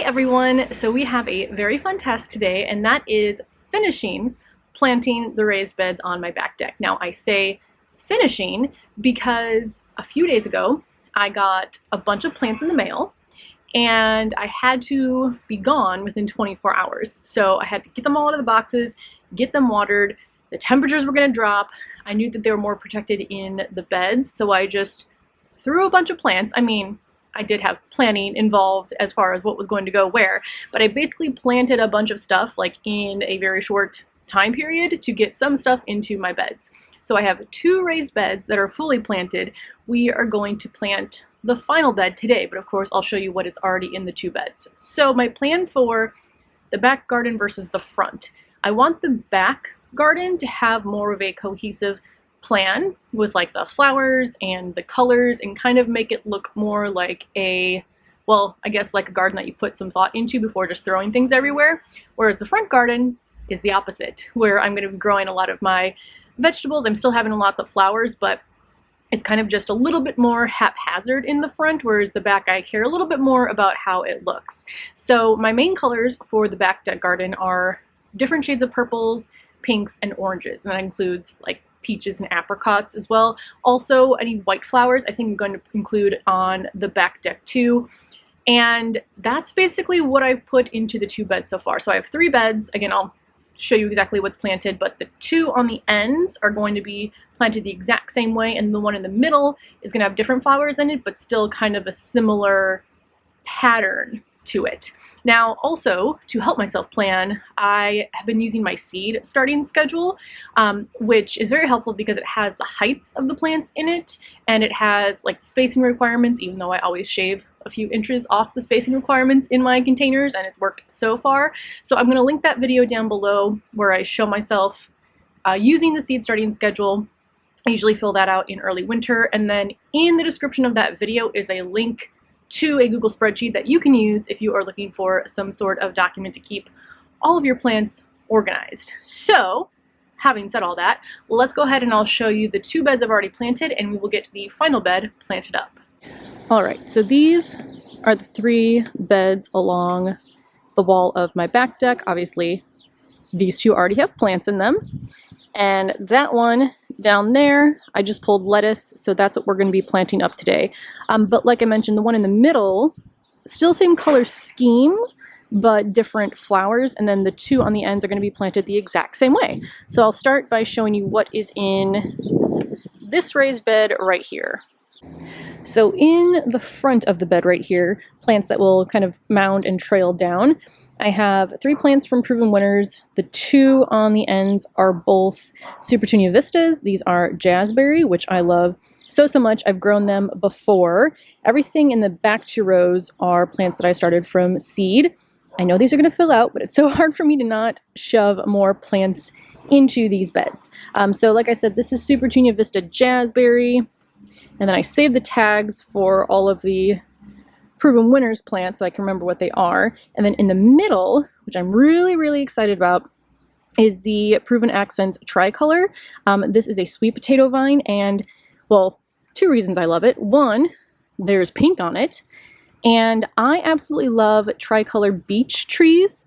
everyone! So we have a very fun task today, and that is finishing planting the raised beds on my back deck. Now I say finishing because a few days ago I got a bunch of plants in the mail and I had to be gone within 24 hours. So I had to get them all out of the boxes, get them watered. The temperatures were going to drop. I knew that they were more protected in the beds, so I just threw a bunch of plants. I mean, I did have planning involved as far as what was going to go where, but I basically planted a bunch of stuff like in a very short time period to get some stuff into my beds. So I have 2 raised beds that are fully planted. We are going to plant the final bed today, but of course I'll show you what is already in the 2 beds. So my plan for the back garden versus the front. I want the back garden to have more of a cohesive plan with like the flowers and the colors and kind of make it look more like a, well, I guess like a garden that you put some thought into before just throwing things everywhere. Whereas the front garden is the opposite, where I'm going to be growing a lot of my vegetables. I'm still having lots of flowers, but it's kind of just a little bit more haphazard in the front, whereas the back I care a little bit more about how it looks. So my main colors for the back deck garden are different shades of purples, pinks, and oranges, and that includes like peaches and apricots as well. Also, any white flowers I think I'm going to include on the back deck too. And that's basically what I've put into the 2 beds so far. So I have 3 beds. Again, I'll show you exactly what's planted, but the 2 on the ends are going to be planted the exact same way, and the one in the middle is going to have different flowers in it, but still kind of a similar pattern to it. Now, also, to help myself plan, I have been using my seed starting schedule, which is very helpful because it has the heights of the plants in it, and it has like spacing requirements, even though I always shave a few inches off the spacing requirements in my containers, and it's worked so far. So I'm going to link that video down below where I show myself using the seed starting schedule. I usually fill that out in early winter, and then in the description of that video is a link to a Google spreadsheet that you can use if you are looking for some sort of document to keep all of your plants organized. So, having said all that, let's go ahead and I'll show you the 2 beds I've already planted, and we will get the final bed planted up. Alright, so these are the 3 beds along the wall of my back deck. Obviously, these 2 already have plants in them. And that one down there, I just pulled lettuce, so that's what we're going to be planting up today. But like I mentioned, the one in the middle, still same color scheme, but different flowers, and then the 2 on the ends are going to be planted the exact same way. So I'll start by showing you what is in this raised bed right here. So in the front of the bed right here, plants that will kind of mound and trail down, I have 3 plants from Proven Winners. The 2 on the ends are both Petunia vistas. These are jazzberry, which I love so much. I've grown them before. Everything in the back 2 rows are plants that I started from seed. I know these are going to fill out, but it's so hard for me to not shove more plants into these beds. So like I said, this is Petunia vista jazzberry. And then I saved the tags for all of the Proven Winners plants so I can remember what they are. And then in the middle, which I'm really excited about, is the Proven Accents tricolor. This is a sweet potato vine, and well, 2 reasons I love it. One, there's pink on it, and I absolutely love tricolor beech trees.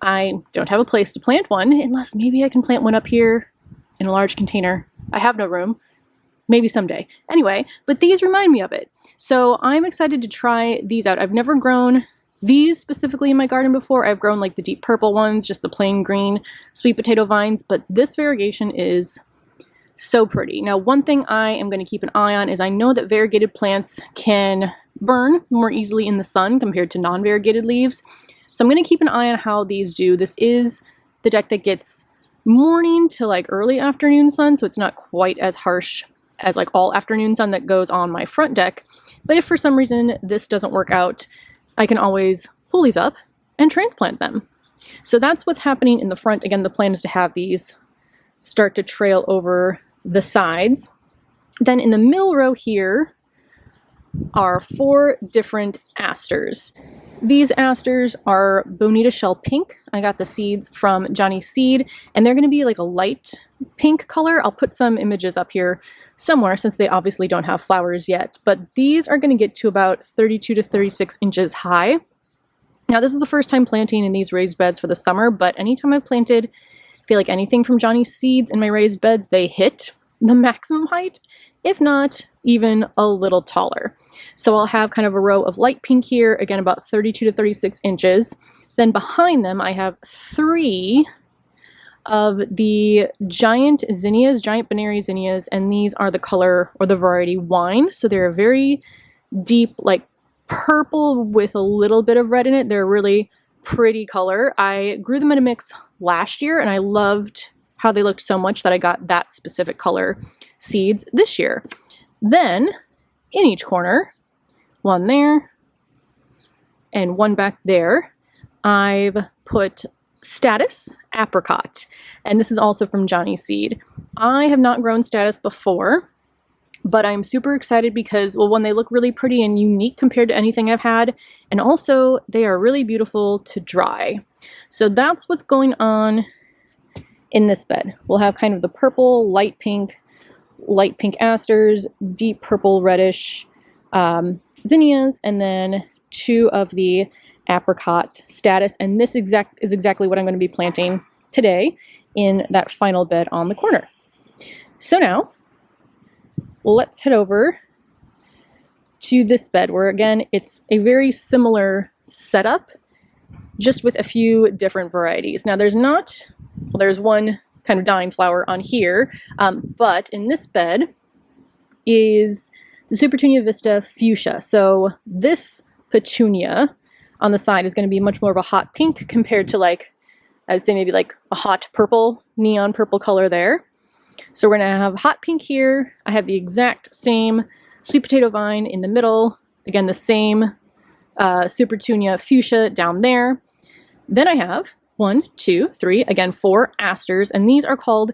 I don't have a place to plant one, unless maybe I can plant one up here in a large container. I have no room. Maybe someday. Anyway, but these remind me of it. So I'm excited to try these out. I've never grown these specifically in my garden before. I've grown like the deep purple ones, just the plain green sweet potato vines, but this variegation is so pretty. Now, one thing I am going to keep an eye on is I know that variegated plants can burn more easily in the sun compared to non-variegated leaves. So I'm going to keep an eye on how these do. This is the deck that gets morning to like early afternoon sun, so it's not quite as harsh as like all afternoon sun that goes on my front deck. But if for some reason this doesn't work out, I can always pull these up and transplant them. So that's what's happening in the front. Again, the plan is to have these start to trail over the sides. Then in the middle row here are 4 different asters. These asters are Bonita Shell Pink. I got the seeds from Johnny's Seed, and they're going to be like a light pink color. I'll put some images up here somewhere since they obviously don't have flowers yet, but these are going to get to about 32 to 36 inches high. Now, this is the first time planting in these raised beds for the summer, but anytime I've planted, I feel like anything from Johnny's seeds in my raised beds, they hit the maximum height, if not even a little taller. So I'll have kind of a row of light pink here, again about 32 to 36 inches. Then behind them, I have 3 of the giant zinnias, giant Bethany zinnias, and these are the color or the variety wine. So they're a very deep, like purple with a little bit of red in it. They're a really pretty color. I grew them in a mix last year and I loved how they looked so much that I got that specific color seeds this year. Then in each corner, one there and one back there, I've put Status Apricot, and this is also from Johnny's seed. I have not grown Status before, but I'm super excited because, well, one, they look really pretty and unique compared to anything I've had, and also they are really beautiful to dry. So that's what's going on in this bed. We'll have kind of the purple, light pink asters, deep purple, reddish zinnias, and then 2 of the apricot Status, and this is exactly what I'm going to be planting today in that final bed on the corner. So now let's head over to this bed where, again, it's a very similar setup, just with a few different varieties. Now there's one kind of dying flower on here, but in this bed is the Petunia Vista Fuchsia. So this petunia on the side is going to be much more of a hot pink compared to, like, I would say maybe like a hot purple, neon purple color there. So we're going to have hot pink here. I have the exact same sweet potato vine in the middle. Again, the same Petunia Fuchsia down there. Then I have 1, 2, 3, again, 4 asters, and these are called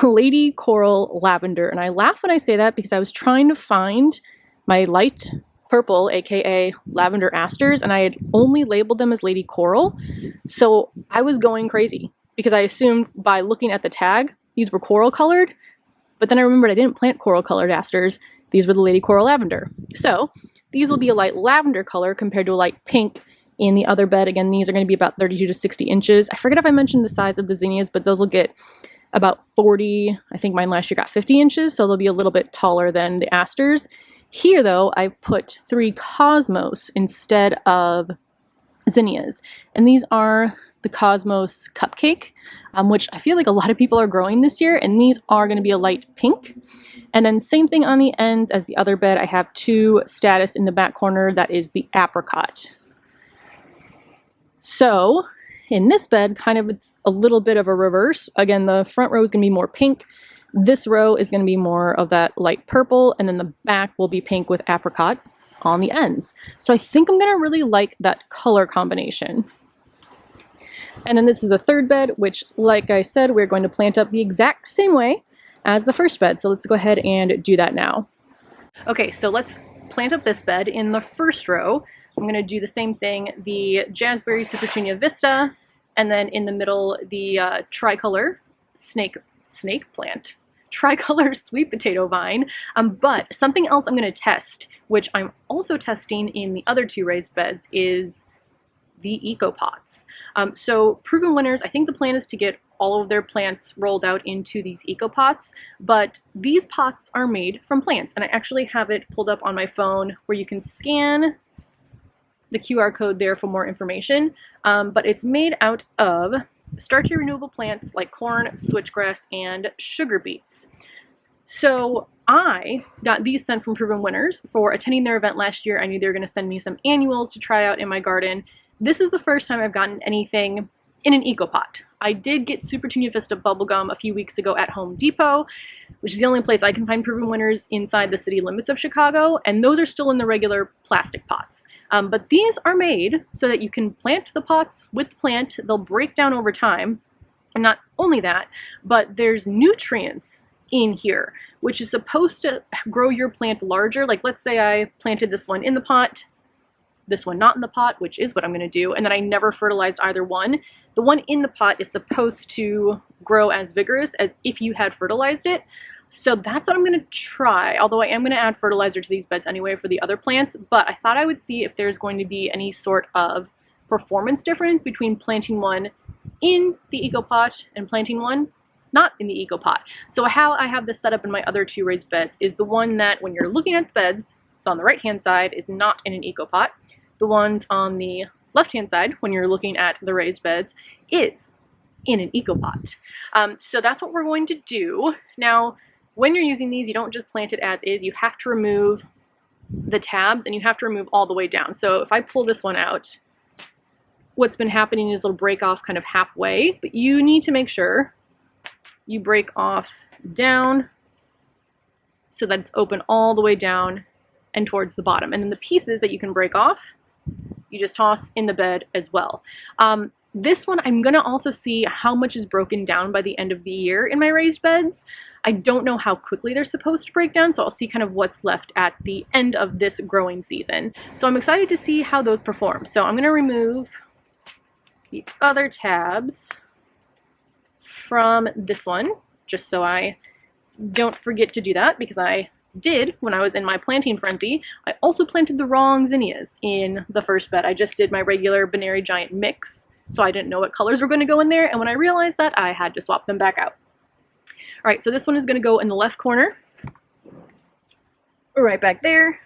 Lady Coral Lavender. And I laugh when I say that because I was trying to find my light purple, aka lavender asters, and I had only labeled them as Lady Coral. So I was going crazy because I assumed by looking at the tag these were coral colored, but then I remembered I didn't plant coral colored asters. These were the Lady Coral Lavender. So these will be a light lavender color compared to a light pink in the other bed. Again, these are going to be about 32 to 60 inches. I forget if I mentioned the size of the zinnias, but those will get about 40. I think mine last year got 50 inches, so they'll be a little bit taller than the asters. Here, though, I put 3 Cosmos instead of zinnias, and these are the Cosmos Cupcake, which I feel like a lot of people are growing this year, and these are going to be a light pink. And then same thing on the ends as the other bed. I have 2 Status in the back corner. That is the Apricot. So in this bed, kind of it's a little bit of a reverse. Again, the front row is going to be more pink. This row is going to be more of that light purple, and then the back will be pink with apricot on the ends. So I think I'm going to really like that color combination. And then this is the third bed, which, like I said, we're going to plant up the exact same way as the first bed. So let's go ahead and do that now. Okay, so let's plant up this bed. In the first row, I'm going to do the same thing, the Jazzberry Petunia Vista, and then in the middle, the tricolor tricolor sweet potato vine. But something else I'm going to test, which I'm also testing in the other 2 raised beds, is the eco pots. So proven winners, I think the plan is to get all of their plants rolled out into these eco pots, but these pots are made from plants, and I actually have it pulled up on my phone where you can scan the QR code there for more information, but it's made out of starchy renewable plants like corn, switchgrass, and sugar beets. So I got these sent from Proven Winners for attending their event last year. I knew they were going to send me some annuals to try out in my garden. This is the first time I've gotten anything in an eco pot. I did get Petunia Vista bubblegum a few weeks ago at Home Depot, which is the only place I can find Proven Winners inside the city limits of Chicago, and those are still in the regular plastic pots. But these are made so that you can plant the pots with the plant. They'll break down over time, and not only that, but there's nutrients in here, which is supposed to grow your plant larger. Like, let's say I planted this one in the pot, this one not in the pot, which is what I'm going to do, and then I never fertilized either one. The one in the pot is supposed to grow as vigorous as if you had fertilized it. So that's what I'm going to try, although I am going to add fertilizer to these beds anyway for the other plants, but I thought I would see if there's going to be any sort of performance difference between planting one in the EcoPot and planting one not in the EcoPot. So how I have this set up in my other two raised beds is the one that when you're looking at the beds, it's on the right hand side, is not in an EcoPot. The ones on the left hand side, when you're looking at the raised beds, is in an EcoPot. So that's what we're going to do. Now, when you're using these, you don't just plant it as is, you have to remove the tabs and you have to remove all the way down. So if I pull this one out, what's been happening is it'll break off kind of halfway, but you need to make sure you break off down so that it's open all the way down and towards the bottom. And then the pieces that you can break off, you just toss in the bed as well. This one, I'm gonna also see how much is broken down by the end of the year in my raised beds. I don't know how quickly they're supposed to break down, so I'll see kind of what's left at the end of this growing season. So I'm excited to see how those perform. So I'm gonna remove the other tabs from this one, just so I don't forget to do that, because I did when I was in my planting frenzy. I also planted the wrong zinnias in the first bed. I just did my regular Bethany giant mix, so I didn't know what colors were going to go in there, and when I realized that, I had to swap them back out. All right, so this one is going to go in the left corner, right back there.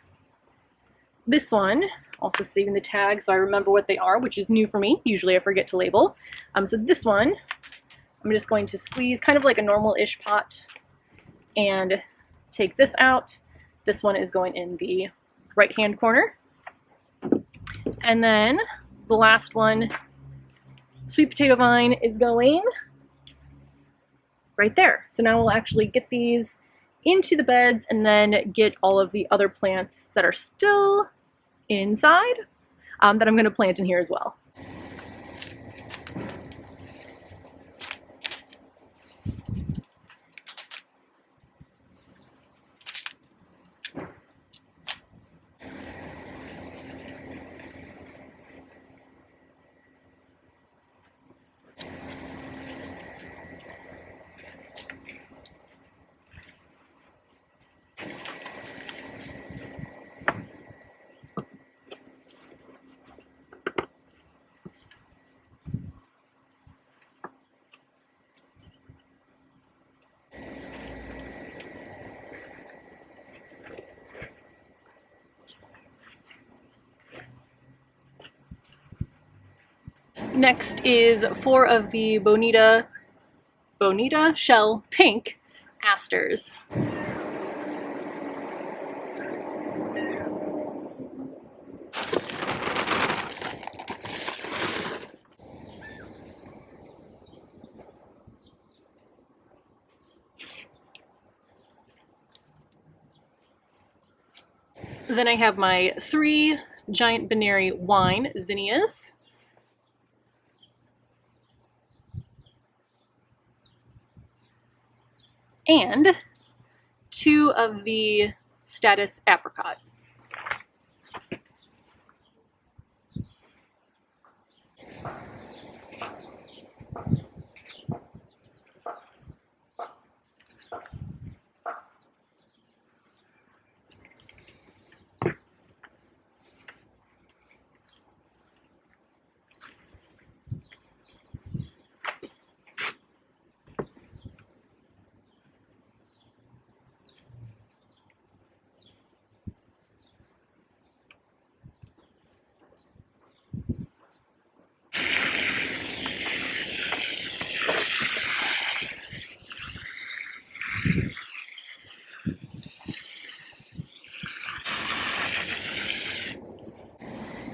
This one, also saving the tag so I remember what they are, which is new for me. Usually I forget to label. So this one, I'm just going to squeeze kind of like a normal-ish pot and take this out. This one is going in the right-hand corner. And then the last one, sweet potato vine, is going right there. So now we'll actually get these into the beds and then get all of the other plants that are still inside that I'm going to plant in here as well. Next is 4 of the Bonita Shell Pink Asters. Then I have my 3 giant Bethany wine zinnias. And 2 of the status apricot.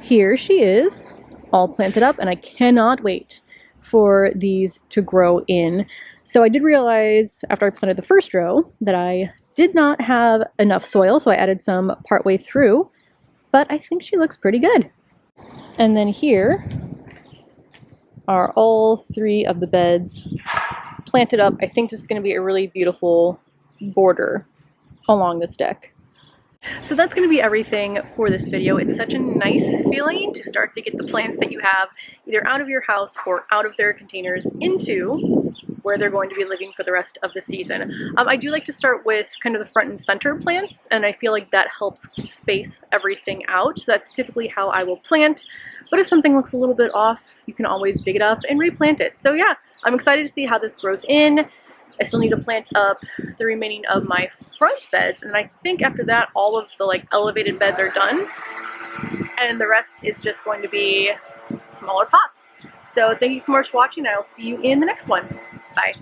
Here she is, all planted up, and I cannot wait for these to grow in. So I did realize after I planted the first row that I did not have enough soil, so I added some partway through, but I think she looks pretty good. And then here are all 3 of the beds planted up. I think this is going to be a really beautiful border along this deck. So that's going to be everything for this video. It's such a nice feeling to start to get the plants that you have either out of your house or out of their containers into where they're going to be living for the rest of the season. I do like to start with kind of the front and center plants, and I feel like that helps space everything out. So that's typically how I will plant. But if something looks a little bit off, you can always dig it up and replant it. So yeah, I'm excited to see how this grows in. I still need to plant up the remaining of my front beds, and I think after that all of the like elevated beds are done, and the rest is just going to be smaller pots. So thank you so much for watching. I'll see you in the next one. Bye.